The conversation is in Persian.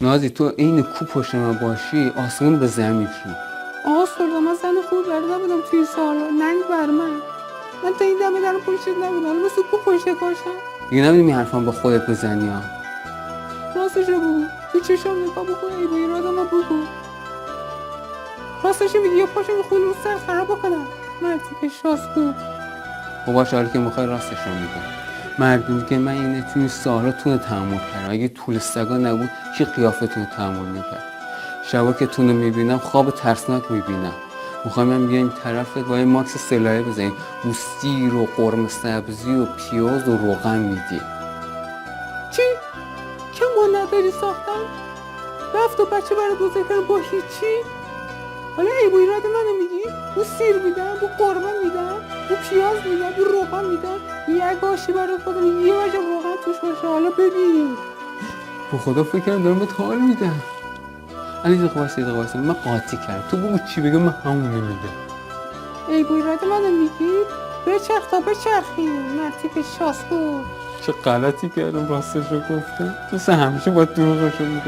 نازی تو این کو پشت من باشی آسمون به زمین شو. آقا سلطان، من زن خوب برده بودم توی سالا، ننگ بر من تا این دمه در پشتت نبودم، حالا مثل کو پشتت باشم. دیگه نمیدونی حرفان با خودت بزنی ها. راستشو بگو، تو چشم نگاه بکن، ای با ایراد ما بگو. راستشو میگی یا پاشو خلوص سر خراب بکنم؟ مردی که شاسکو. خب باشه، حالا که میخوای راستش رو میگم. مردونی که من اینه توی این سالا تونه تحمل کردم. اگه طول سگا نبود چی قیافتون تحمل میکرد؟ شبا که تونه میبینم خواب ترسناک میبینم. میخوایم من بیایم طرفت با یه ماکس سلایه بزنیم و سیر و قرمه سبزی و پیاز و روغن میدی. چی؟ کم ما نداری ساختم؟ رفت و بچه برای بزرگتر با هیچی؟ حالا ای بو ایراد منو میگی؟ بو سیر میدم، بو قرمه میدم، بو پیاز میدم، بو روغن میدم، یک آشی برای خودم یه وجه روغن توش باشه. حالا ببین به خدا فکر کردم دارم بهت حال میدم. علی دقیقه واسه من قاطی کردم. تو بگو چی بگم، من همونو میگم. ای بو ایراد منو میگی؟ بچرخ تا بچرخی مرتی که شاسکو. چه غلطی کردم راستش رو گفتم. تو همیشه با دروغش رو میگم.